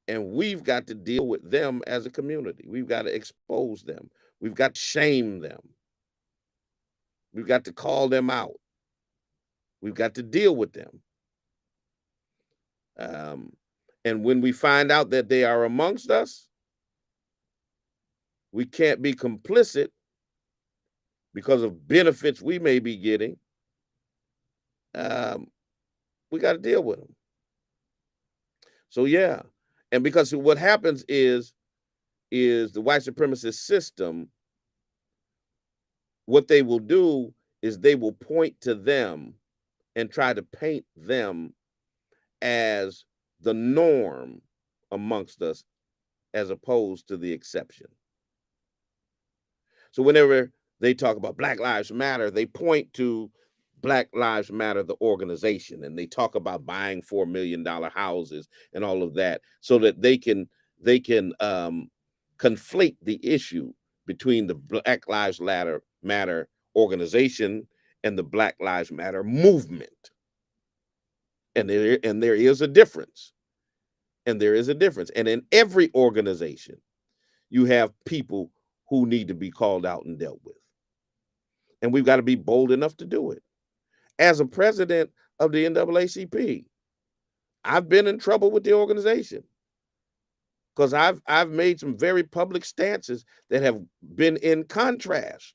S5: And we've got to deal with them as a community. We've got to expose them. We've got to shame them. We've got to call them out. We've got to deal with them. And when we find out that they are amongst us, we can't be complicit because of benefits we may be getting. We got to deal with them. So yeah, and because what happens is the white supremacist system, what they will do is they will point to them and try to paint them as the norm amongst us as opposed to the exception. So whenever they talk about Black Lives Matter, they point to Black Lives Matter, the organization, and they talk about buying $4 million houses and all of that so that they can conflate the issue between the Black Lives Matter organization and the Black Lives Matter movement. And there is a difference. And there is a difference. And in every organization, you have people who need to be called out and dealt with. And we've got to be bold enough to do it. As a president of the NAACP, I've been in trouble with the organization because I've made some very public stances that have been in contrast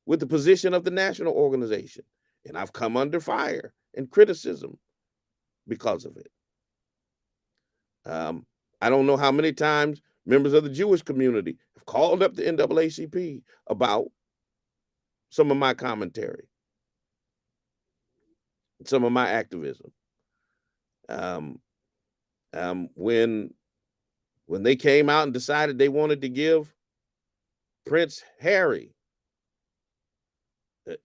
S5: with the position of the national organization. And I've come under fire and criticism because of it. I don't know how many times members of the Jewish community have called up the NAACP about some of my commentary, some of my activism. When they came out and decided they wanted to give Prince Harry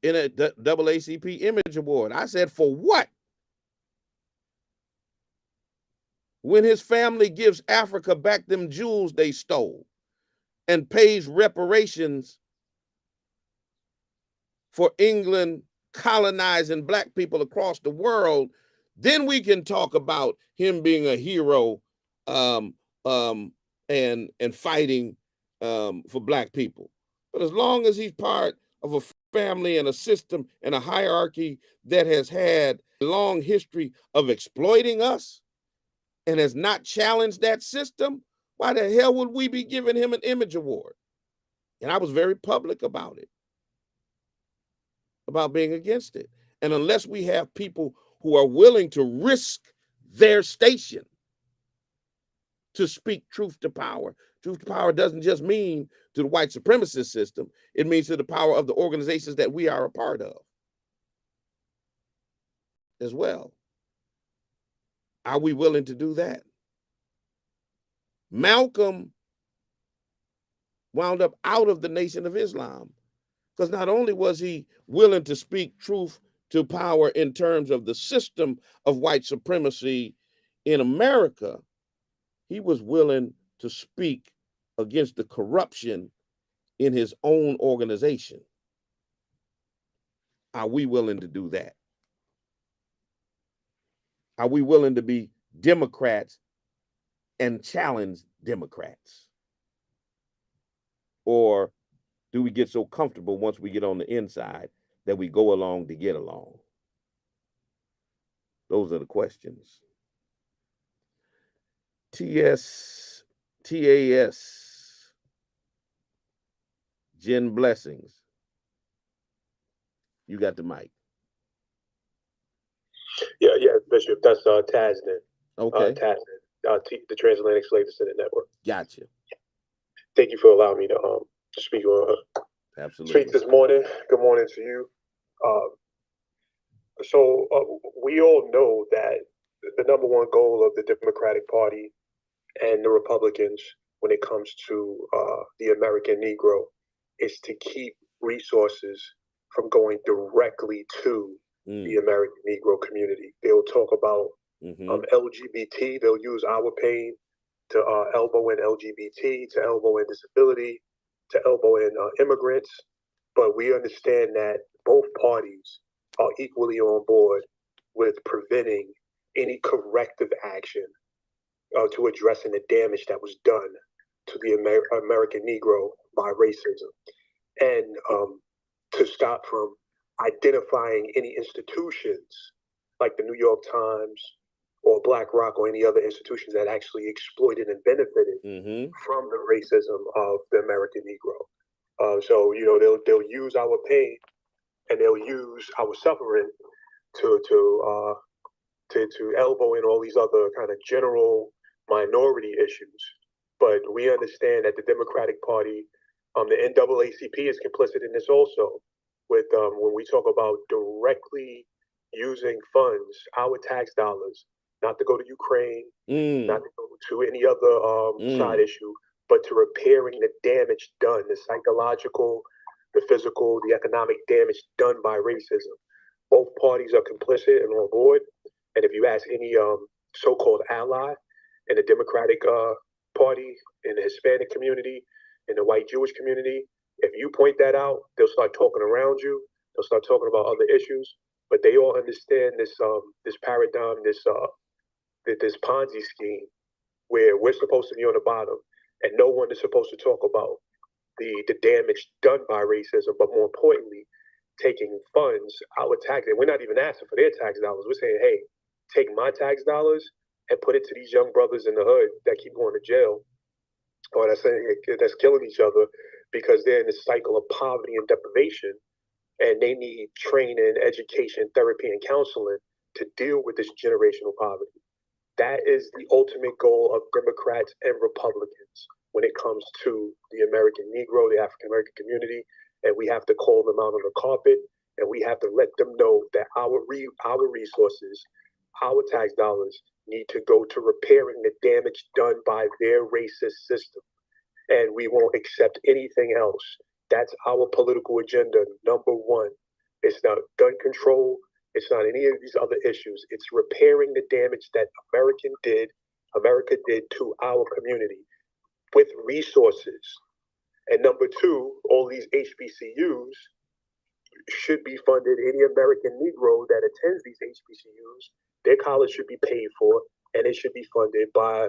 S5: in a NAACP Image Award, I said, for what? When his family gives Africa back them jewels they stole and pays reparations for England colonizing Black people across the world, then we can talk about him being a hero and fighting for Black people. But as long as he's part of a family and a system and a hierarchy that has had a long history of exploiting us and has not challenged that system, why the hell would we be giving him an Image Award? And I was very public about it, about being against it. And unless we have people who are willing to risk their station to speak truth to power doesn't just mean to the white supremacist system, it means to the power of the organizations that we are a part of as well. Are we willing to do that? Malcolm wound up out of the Nation of Islam because not only was he willing to speak truth to power in terms of the system of white supremacy in America, he was willing to speak against the corruption in his own organization. Are we willing to do that? Are we willing to be Democrats and challenge Democrats? Or do we get so comfortable once we get on the inside that we go along to get along? Those are the questions. TAS, Jen Blessings. You got the mic.
S7: Yeah, Bishop. That's Tasman.
S5: Okay.
S7: Tasman, the Transatlantic Slave Descendant Network.
S5: Gotcha.
S7: Thank you for allowing me to speak on
S5: Absolutely.
S7: speak this morning. Good morning to you. So we all know that the number one goal of the Democratic Party and the Republicans when it comes to the American Negro is to keep resources from going directly to the American Negro community. They'll talk about LGBT. They'll use our pain to elbow in LGBT, to elbow in disability, to elbow in immigrants. But we understand that both parties are equally on board with preventing any corrective action to addressing the damage that was done to the American Negro by racism. And to stop from identifying any institutions like the New York Times or BlackRock or any other institutions that actually exploited and benefited from the racism of the American Negro. So they'll use our pain and they'll use our suffering to elbow in all these other kind of general minority issues. But we understand that the Democratic Party, the NAACP is complicit in this also. With when we talk about directly using funds, our tax dollars, not to go to Ukraine, not to go to any other side issue, but to repairing the damage done, the psychological, the physical, the economic damage done by racism. Both parties are complicit and on board. And if you ask any so-called ally in the Democratic Party, in the Hispanic community, in the white Jewish community. If you point that out, they'll start talking around you. They'll start talking about other issues. But they all understand this paradigm, this Ponzi scheme, where we're supposed to be on the bottom, and no one is supposed to talk about the damage done by racism, but more importantly, taking funds, our tax, and we're not even asking for their tax dollars. We're saying, hey, take my tax dollars and put it to these young brothers in the hood that keep going to jail, or that's killing each other because they're in this cycle of poverty and deprivation, and they need training, education, therapy, and counseling to deal with this generational poverty. That is the ultimate goal of Democrats and Republicans when it comes to the American Negro, the African American community, and we have to call them out on the carpet, and we have to let them know that our resources, our tax dollars, need to go to repairing the damage done by their racist system, and we won't accept anything else. That's our political agenda, number one. It's not gun control. It's not any of these other issues. It's repairing the damage that America did to our community with resources. And number two, all these HBCUs should be funded. Any American Negro that attends these HBCUs, their college should be paid for, and it should be funded by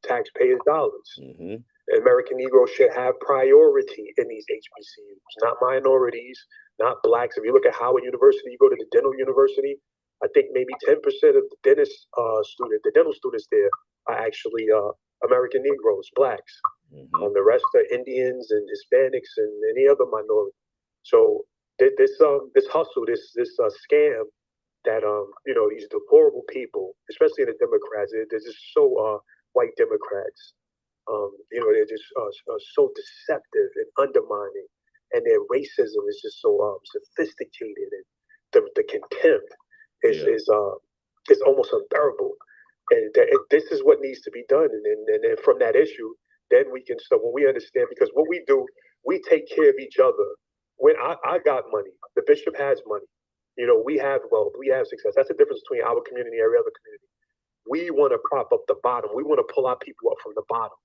S7: taxpayers' dollars. Mm-hmm. American Negroes should have priority in these HBCUs, not minorities, not blacks. If you look at Howard University, you go to the dental university, I think maybe 10% of the dental students there are actually American Negroes, blacks. Mm-hmm. The rest are Indians and Hispanics and any other minority. So this hustle, this scam that these deplorable people, especially in the Democrats, they're just so white Democrats. They're just so deceptive and undermining, and their racism is just so sophisticated, and the contempt is almost unbearable. And this is what needs to be done. And then from that issue, then we can start, when we understand, because what we do, we take care of each other. When I got money, the bishop has money. We have wealth, we have success. That's the difference between our community and every other community. We want to prop up the bottom. We want to pull our people up from the bottom.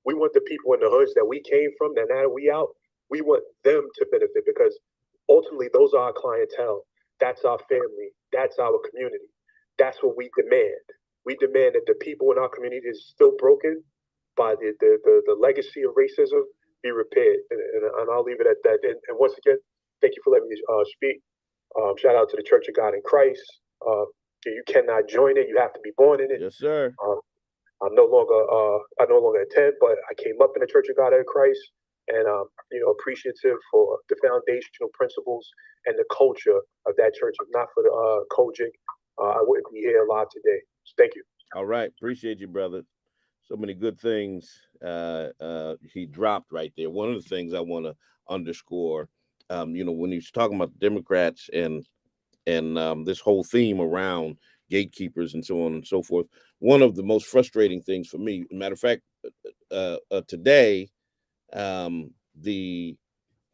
S7: We want the people in the hoods that we came from, that now we out, we want them to benefit, because ultimately those are our clientele. That's our family. That's our community. That's what we demand. We demand that the people in our community is still broken by the legacy of racism be repaired. And I'll leave it at that. And once again, thank you for letting me speak. Shout out to the Church of God in Christ. You cannot join it. You have to be born in it.
S5: Yes, sir.
S7: I no longer attend, but I came up in the Church of God in Christ, and appreciative for the foundational principles and the culture of that church. If not for the Kojic, I wouldn't be here alive today. So thank you.
S5: All right, appreciate you, brother. So many good things he dropped right there. One of the things I want to underscore, when he's talking about the Democrats and this whole theme around gatekeepers and so on and so forth. One of the most frustrating things for me, matter of fact, today is the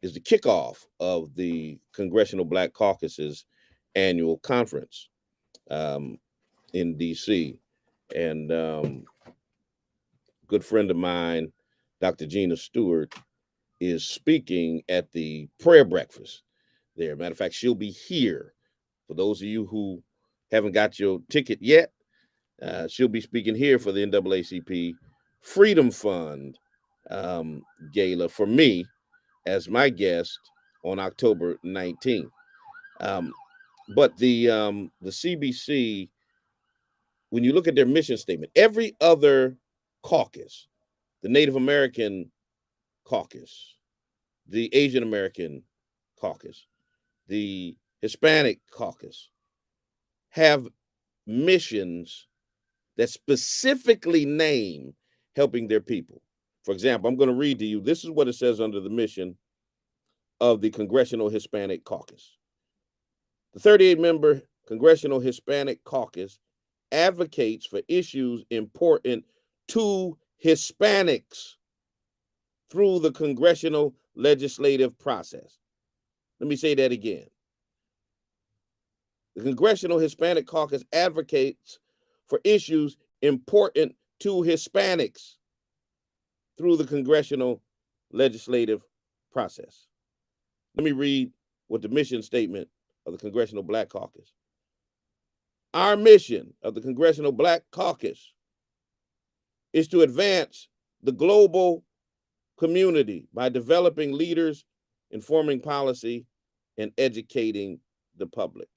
S5: kickoff of the Congressional Black Caucus's annual conference in D.C. And good friend of mine, Dr. Gina Stewart, is speaking at the prayer breakfast there. Matter of fact, she'll be here. For those of you who haven't got your ticket yet, she'll be speaking here for the NAACP Freedom Fund Gala for me as my guest on October 19th. But the CBC, when you look at their mission statement, every other caucus, the Native American caucus, the Asian American caucus, the Hispanic caucus, have missions that specifically name helping their people. For example, I'm going to read to you. This is what it says under the mission of the Congressional Hispanic Caucus. The 38-member Congressional Hispanic Caucus advocates for issues important to Hispanics through the congressional legislative process. Let me say that again. The Congressional Hispanic Caucus advocates for issues important to Hispanics through the congressional legislative process. Let me read what the mission statement of the Congressional Black Caucus. Our mission of the Congressional Black Caucus is to advance the global community by developing leaders, informing policy, and educating the public.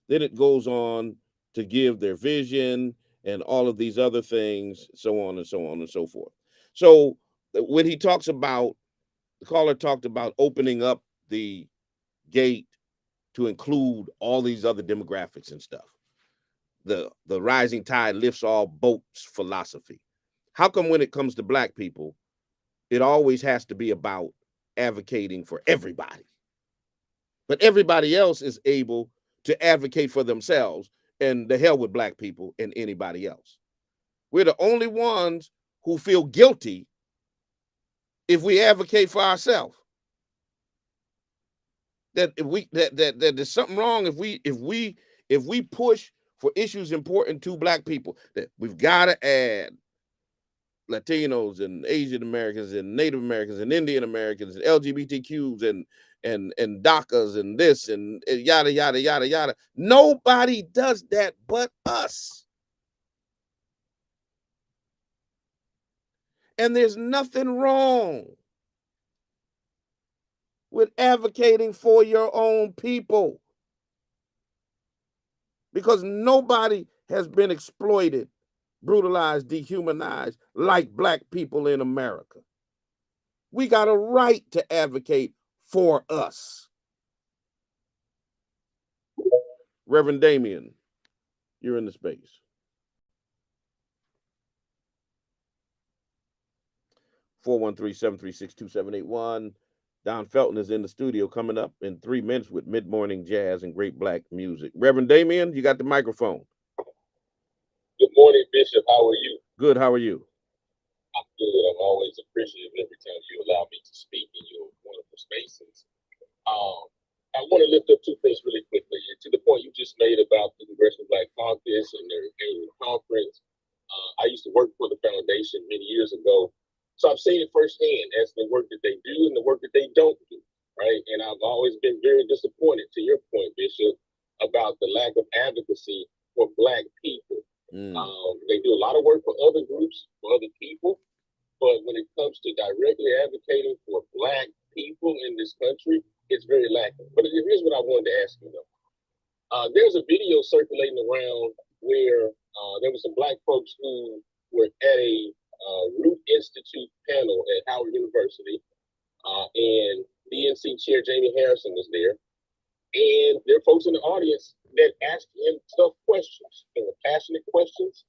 S5: Then it goes on to give their vision and all of these other things, so on and so on and so forth. So when he talks about, the caller talked about opening up the gate to include all these other demographics and stuff. The rising tide lifts all boats philosophy. How come when it comes to Black people, it always has to be about advocating for everybody? But everybody else is able to advocate for themselves, and the hell with Black people and anybody else. We're the only ones who feel guilty if we advocate for ourselves. That there's something wrong if we push for issues important to Black people, that we've got to add Latinos and Asian Americans and Native Americans and Indian Americans and LGBTQs and DACAs and this and yada yada yada yada. Nobody does that but us. And there's nothing wrong with advocating for your own people, because nobody has been exploited, brutalized, dehumanized like Black people in America. We got a right to advocate for us. Reverend Damien, you're in the space. 413-736-2781. Don Felton is in the studio coming up in 3 minutes with mid-morning jazz and great Black music. Reverend Damien, you got the microphone.
S8: Good morning, Bishop. How are you?
S5: Good. How are you?
S8: I'm good. I'm always appreciative every time you allow me to speak in your wonderful spaces. I want to lift up two things really quickly. And to the point you just made about the Congressional Black Caucus and their annual conference, I used to work for the foundation many years ago. So I've seen it firsthand as the work that they do and the work that they don't do, right? And I've always been very disappointed, to your point, Bishop, about the lack of advocacy for Black people. They do a lot of work for other groups, for other people, but when it comes to directly advocating for Black people in this country, it's very lacking. But here's what I wanted to ask you, though. There's a video circulating around where there were some Black folks who were at a Root Institute panel at Howard University, and DNC Chair Jamie Harrison was there, and there are folks in the audience that asked him tough questions. They were passionate questions.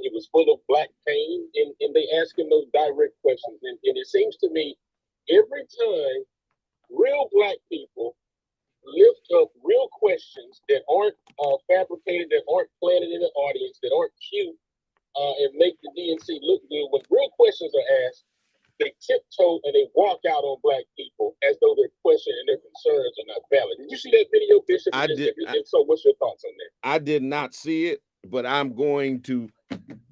S8: It was full of Black pain, and they asked him those direct questions. And it seems to me, every time real Black people lift up real questions that aren't fabricated, that aren't planted in the audience, that aren't cute, and make the DNC look good, when real questions are asked, they tiptoe and they walk out on Black people as though their question and their concerns are not valid. Did you see that video, Bishop?
S5: I did.
S8: If so, what's your thoughts on that?
S5: I did not see it, but I'm going to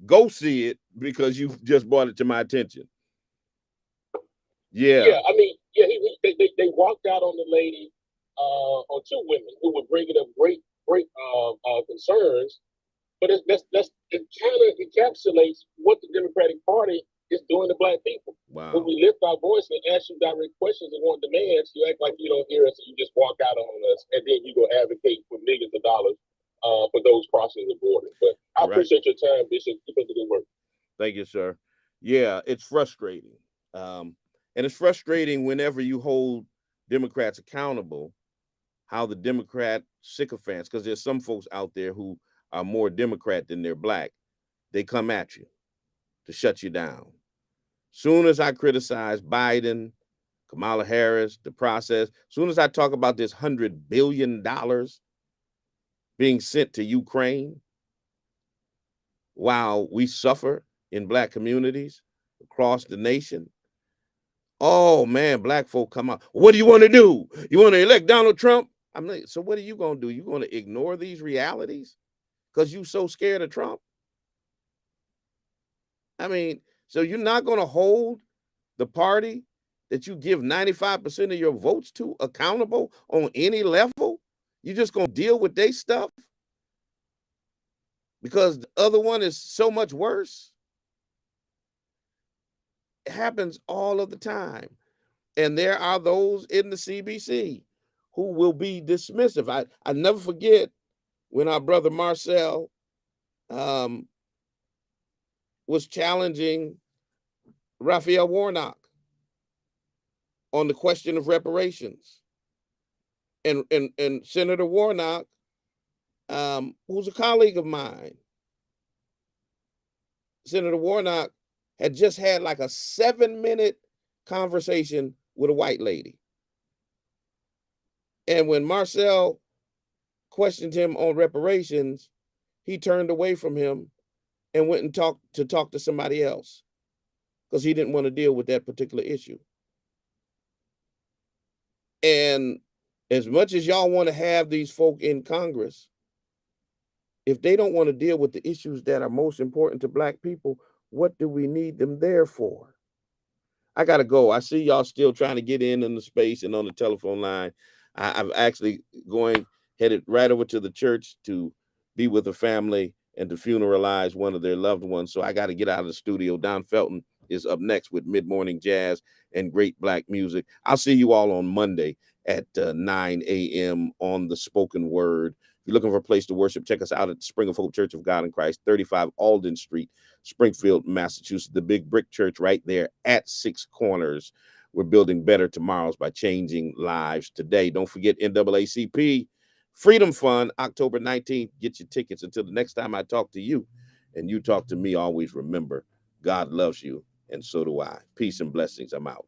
S5: go see it because you just brought it to my attention. Yeah.
S8: Yeah, I mean, yeah, they walked out on the lady, on two women who were bringing up great concerns, but it kind of encapsulates what the Democratic Party is doing to Black people.
S5: Wow.
S8: When we lift our voice and ask you direct questions and want demands, you act like you don't hear us and you just walk out on us, and then you go advocate for millions of dollars for those crossing the border. But I appreciate your time, Bishop. Keep up the good work.
S5: Thank you, sir. Yeah, it's frustrating. And it's frustrating whenever you hold Democrats accountable, how the Democrat sycophants, because there's some folks out there who are more Democrat than they're Black, they come at you to shut you down. Soon as I criticize Biden, Kamala Harris, the process, soon as I talk about this $100 billion being sent to Ukraine while we suffer in Black communities across the nation, oh man, Black folk come out. What do you want to do? You want to elect Donald Trump? I'm like, so what are you going to do? You going to ignore these realities because you so scared of Trump? I mean, So you're not going to hold the party that you give 95% of your votes to accountable on any level? You're just going to deal with their stuff because the other one is so much worse? It happens all of the time. And there are those in the CBC who will be dismissive. I never forget when our brother Marcel was challenging Raphael Warnock on the question of reparations. And Senator Warnock, who's a colleague of mine, Senator Warnock had just had like a 7-minute conversation with a white lady. And when Marcel questioned him on reparations, he turned away from him and went and talked to somebody else because he didn't want to deal with that particular issue. And as much as y'all want to have these folk in Congress, if they don't want to deal with the issues that are most important to Black people, what do we need them there for? I got to go. I see y'all still trying to get in the space and on the telephone line. I'm actually headed right over to the church to be with a family and to funeralize one of their loved ones. So I got to get out of the studio. Don Felton is up next with mid-morning jazz and great Black music. I'll see you all on Monday at 9 a.m. on the spoken word. If you're looking for a place to worship, check us out at the Spring of Hope Church of God in Christ, 35 Alden Street, Springfield, Massachusetts, the big brick church right there at 6 Corners. We're building better tomorrows by changing lives today. Don't forget NAACP Freedom Fund, October 19th. Get your tickets. Until the next time I talk to you and you talk to me, always remember, God loves you, and so do I. Peace and blessings. I'm out.